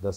10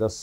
10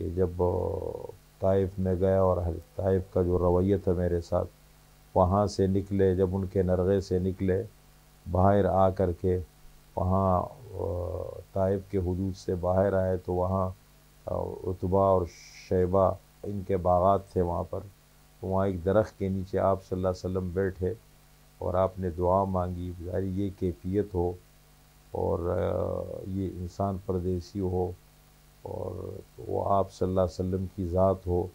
کہ جب طائف میں گیا اور طائف کا جو رویہ تھا میرے ساتھ، وہاں سے نکلے، جب ان کے نرغے سے نکلے باہر آ کر کے وہاں طائف کے حدود سے باہر آئے تو وہاں عتبہ اور شیبہ ان کے باغات تھے وہاں پر، تو وہاں ایک درخت کے نیچے آپ صلی اللہ علیہ وسلم بیٹھے اور آپ نے دعا مانگی۔ ظاہر یہ کیفیت ہو اور یہ انسان پردیسی ہو اور وہ آپ صلی اللہ علیہ وسلم کی ذات ہو،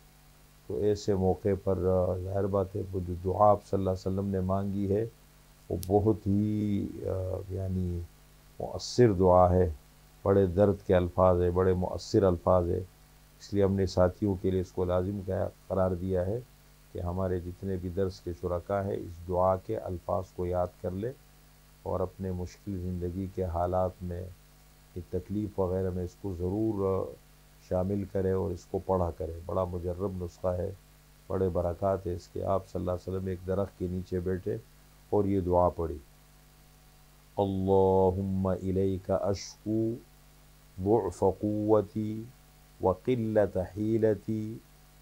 تو ایسے موقع پر ظاہر بات ہے وہ جو دعا آپ صلی اللہ علیہ وسلم نے مانگی ہے وہ بہت ہی یعنی مؤثر دعا ہے، بڑے درد کے الفاظ ہے، بڑے مؤثر الفاظ ہے۔ اس لیے ہم نے ساتھیوں کے لیے اس کو لازم قرار دیا ہے کہ ہمارے جتنے بھی درس کے شرکا ہے اس دعا کے الفاظ کو یاد کر لے اور اپنے مشکل زندگی کے حالات میں تکلیف وغیرہ میں اس کو ضرور شامل کرے اور اس کو پڑھا کرے۔ بڑا مجرب نسخہ ہے، بڑے برکات ہے اس کے۔ آپ صلی اللہ علیہ وسلم ایک درخت کے نیچے بیٹھے اور یہ دعا پڑھی، اللہم الیک اشکو ضعف قوتی وقلت حیلتی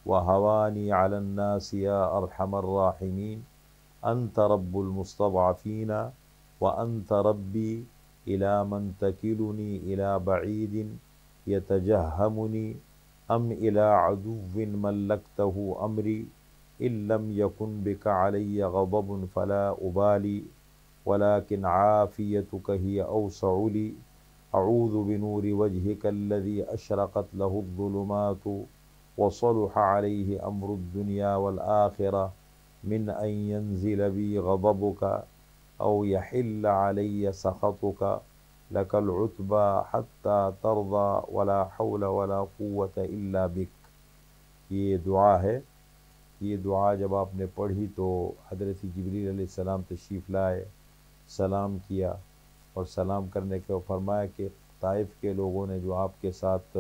وہوانی علی الناس یا ارحم الراحمین، انت رب المستضعفین وانت ربی الی من تکلنی الی بعید یتجہمنی ام الی عدو ملکتہ امری ان لم یکن بک علی غضب فلا ابالی ولكن عافیتک ہی اوسع لی، اعوذ بنور وجهک الذی اشرقت له الظلمات وصلح علیہ امر الدنیا والآخرہ من ان ينزل بی غضبک او یحل علی سخطک لک العتبى حتی ترضى ولا حول ولا قوة الا بک۔ یہ دعا ہے، یہ دعا جب آپ نے پڑھی تو حضرت جبریل علیہ السلام تشریف لائے، سلام کیا اور سلام کرنے کے فرمایا کہ طائف کے لوگوں نے جو آپ کے ساتھ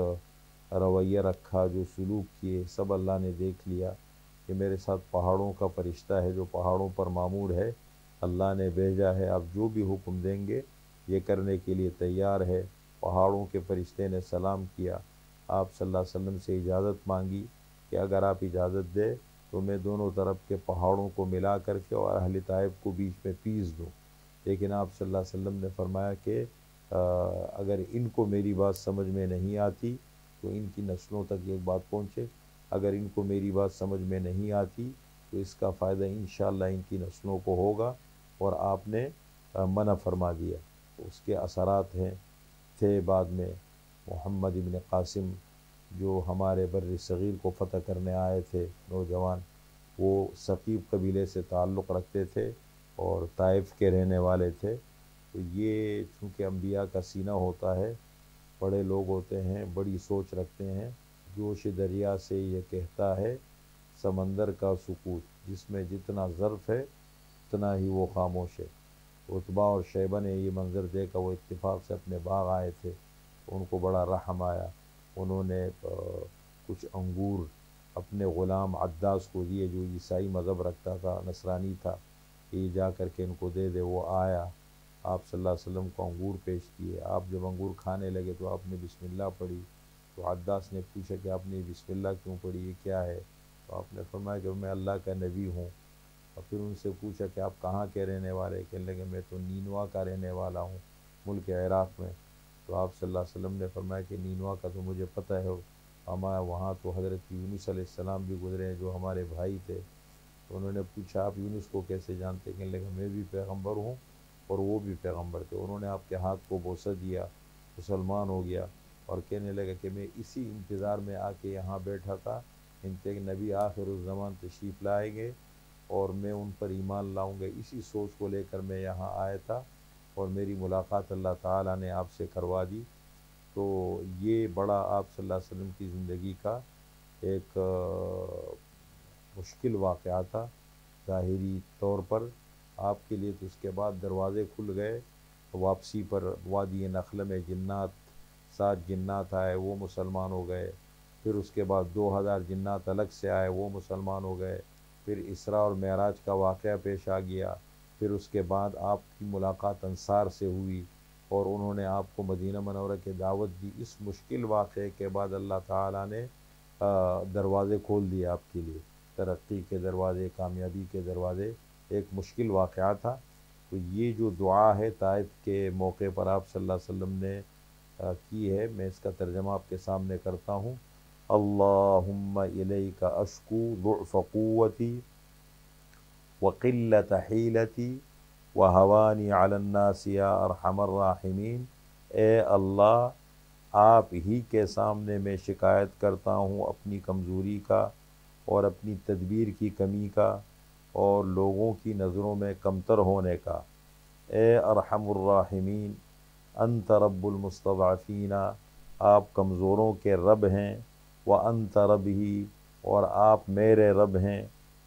رویہ رکھا، جو سلوک کیے، سب اللہ نے دیکھ لیا کہ میرے ساتھ پہاڑوں کا فرشتہ ہے جو پہاڑوں پر مامور ہے، اللہ نے بھیجا ہے، آپ جو بھی حکم دیں گے یہ کرنے کے لیے تیار ہے۔ پہاڑوں کے فرشتے نے سلام کیا، آپ صلی اللہ علیہ وسلم سے اجازت مانگی کہ اگر آپ اجازت دے تو میں دونوں طرف کے پہاڑوں کو ملا کر کے اور اہل طائف کو بیچ میں پیس دوں، لیکن آپ صلی اللہ علیہ وسلم نے فرمایا کہ اگر ان کو میری بات سمجھ میں نہیں آتی تو ان کی نسلوں تک یہ بات پہنچے، اگر ان کو میری بات سمجھ میں نہیں آتی تو اس کا فائدہ انشاءاللہ ان کی نسلوں کو ہوگا، اور آپ نے منع فرما دیا۔ اس کے اثرات تھے بعد میں محمد ابن قاسم جو ہمارے بر صغیر کو فتح کرنے آئے تھے نوجوان، وہ ثقیف قبیلے سے تعلق رکھتے تھے اور طائف کے رہنے والے تھے، تو یہ چونکہ انبیاء کا سینہ ہوتا ہے، بڑے لوگ ہوتے ہیں، بڑی سوچ رکھتے ہیں، جوش دریا سے یہ کہتا ہے سمندر کا سکوت، جس میں جتنا ظرف ہے اتنا ہی وہ خاموش ہے۔ عتبہ اور شیبہ نے یہ منظر دیکھا، وہ اتفاق سے اپنے باغ آئے تھے، ان کو بڑا رحم آیا، انہوں نے کچھ انگور اپنے غلام عداس کو دیے جو عیسائی مذہب رکھتا تھا، نصرانی تھا، یہ جا کر کے ان کو دے دے۔ وہ آیا، آپ صلی اللہ علیہ وسلم کو انگور پیش کیے، آپ جب انگور کھانے لگے تو آپ نے بسم اللہ پڑھی، تو عداس نے پوچھا کہ آپ نے بسم اللہ کیوں پڑھی، یہ کیا ہے؟ تو آپ نے فرمایا کہ میں اللہ کا نبی ہوں، اور پھر ان سے پوچھا کہ آپ کہاں کے رہنے والے؟ کہنے لگے میں تو نینوا کا رہنے والا ہوں، ملک عراق میں۔ تو آپ صلی اللہ علیہ وسلم نے فرمایا کہ نینوا کا تو مجھے پتہ ہے، ہمارا وہاں تو حضرت یونس علیہ السلام بھی گزرے ہیں جو ہمارے بھائی تھے۔ تو انہوں نے پوچھا آپ یونس کو کیسے جانتے؟ کہنے لگے میں بھی پیغمبر ہوں اور وہ بھی پیغمبر تھے۔ انہوں نے آپ کے ہاتھ کو بوسہ دیا، مسلمان ہو گیا، اور کہنے لگا کہ میں اسی انتظار میں آ کے یہاں بیٹھا تھا کہ نبی آخر الزمان تشریف لائیں گے اور میں ان پر ایمان لاؤں گا، اسی سوچ کو لے کر میں یہاں آیا تھا اور میری ملاقات اللہ تعالیٰ نے آپ سے کروا دی۔ تو یہ بڑا آپ صلی اللہ علیہ وسلم کی زندگی کا ایک مشکل واقعہ تھا ظاہری طور پر آپ کے لیے، تو اس کے بعد دروازے کھل گئے واپسی پر۔ وادی نخل میں جنات، 7 جنات آئے، وہ مسلمان ہو گئے، پھر اس کے بعد 2000 جنات الگ سے آئے، وہ مسلمان ہو گئے، پھر اسراء اور معراج کا واقعہ پیش آ گیا، پھر اس کے بعد آپ کی ملاقات انصار سے ہوئی اور انہوں نے آپ کو مدینہ منورہ کی دعوت دی۔ اس مشکل واقعے کے بعد اللہ تعالیٰ نے دروازے کھول دیے آپ کے لیے، ترقی کے دروازے، کامیابی کے دروازے۔ ایک مشکل واقعہ تھا، تو یہ جو دعا ہے طائف کے موقع پر آپ صلی اللہ علیہ وسلم نے کی ہے، میں اس کا ترجمہ آپ کے سامنے کرتا ہوں۔ اللہم الیک اشکو ضعف قوتی وقلت حیلتی وہوانی علی الناس یا ارحم الراحمین۔ اے اللہ، آپ ہی کے سامنے میں شکایت کرتا ہوں اپنی کمزوری کا اور اپنی تدبیر کی کمی کا اور لوگوں کی نظروں میں کمتر ہونے کا۔ اے ارحم الراحمین، انت رب المستضعفین، آپ کمزوروں کے رب ہیں، وانت ربی، اور آپ میرے رب ہیں،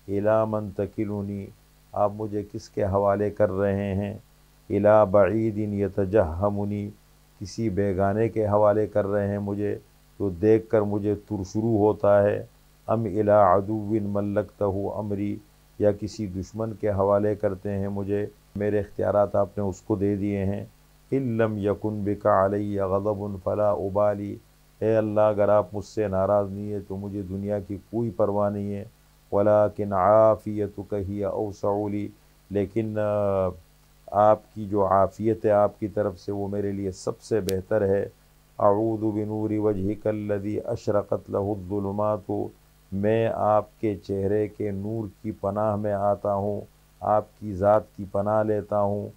الی من تکلنی، آپ مجھے کس کے حوالے کر رہے ہیں، الی بعید یتجہمنی، کسی بیگانے کے حوالے کر رہے ہیں مجھے جو دیکھ کر مجھے ترشرو ہوتا ہے، ام الی عدو ملکتہ امری، یا کسی دشمن کے حوالے کرتے ہیں مجھے، میرے اختیارات آپ نے اس کو دے دیے ہیں۔ ان لم یکن بک علی غضب فلا ابالی، اے اللہ اگر آپ مجھ سے ناراض نہیں ہے تو مجھے دنیا کی کوئی پرواہ نہیں ہے، ولیکن عافیتک ہی اوسع لی، لیکن آپ کی جو عافیت ہے آپ کی طرف سے وہ میرے لیے سب سے بہتر ہے۔ اعوذ بنور وجہک الذی اشرقت لہ الظلمات، میں آپ کے چہرے کے نور کی پناہ میں آتا ہوں، آپ کی ذات کی پناہ لیتا ہوں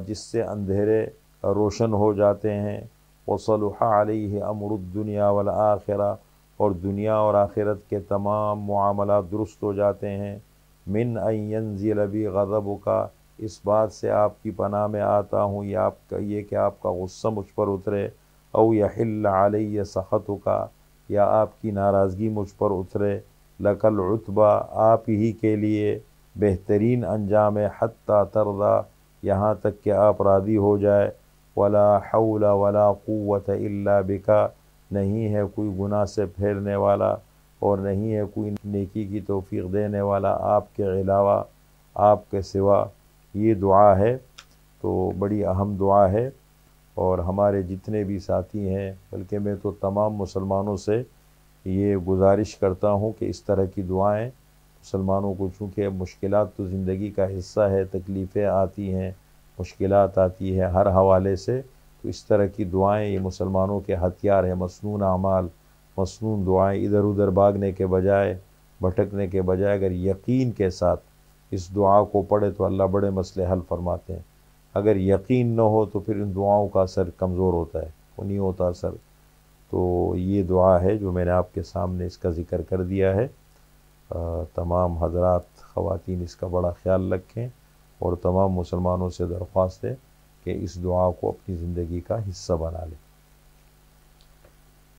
جس سے اندھیرے روشن ہو جاتے ہیں۔ وصلح علیہ امر الدنیا والآخرہ، اور دنیا اور آخرت کے تمام معاملات درست ہو جاتے ہیں۔ من ان ینزل بی غضبک، اس بات سے آپ کی پناہ میں آتا ہوں یہ کہ آپ کا غصہ مجھ پر اترے، او یحل علی سخطک، یا آپ کی ناراضگی مجھ پر اترے۔ لک العتبیٰ، آپ ہی کے لیے بہترین انجام ہے، حتی ترضی، یہاں تک کہ آپ راضی ہو جائے۔ ولا حول ولا قوت الا بک، نہیں ہے کوئی گناہ سے پھیرنے والا اور نہیں ہے کوئی نیکی کی توفیق دینے والا آپ کے علاوہ، آپ کے سوا۔ یہ دعا ہے تو بڑی اہم دعا ہے، اور ہمارے جتنے بھی ساتھی ہیں، بلکہ میں تو تمام مسلمانوں سے یہ گزارش کرتا ہوں کہ اس طرح کی دعائیں مسلمانوں کو، چونکہ مشکلات تو زندگی کا حصہ ہے، تکلیفیں آتی ہیں، مشکلات آتی ہے ہر حوالے سے، تو اس طرح کی دعائیں یہ مسلمانوں کے ہتھیار ہیں۔ مسنون اعمال، مسنون دعائیں، ادھر ادھر بھاگنے کے بجائے، بھٹکنے کے بجائے اگر یقین کے ساتھ اس دعا کو پڑھے تو اللہ بڑے مسئلے حل فرماتے ہیں۔ اگر یقین نہ ہو تو پھر ان دعاؤں کا اثر کمزور ہوتا ہے، وہ نہیں ہوتا اثر۔ تو یہ دعا ہے جو میں نے آپ کے سامنے اس کا ذکر کر دیا ہے۔ تمام حضرات، خواتین اس کا بڑا خیال رکھیں، اور تمام مسلمانوں سے درخواست ہے کہ اس دعا کو اپنی زندگی کا حصہ بنا لیں۔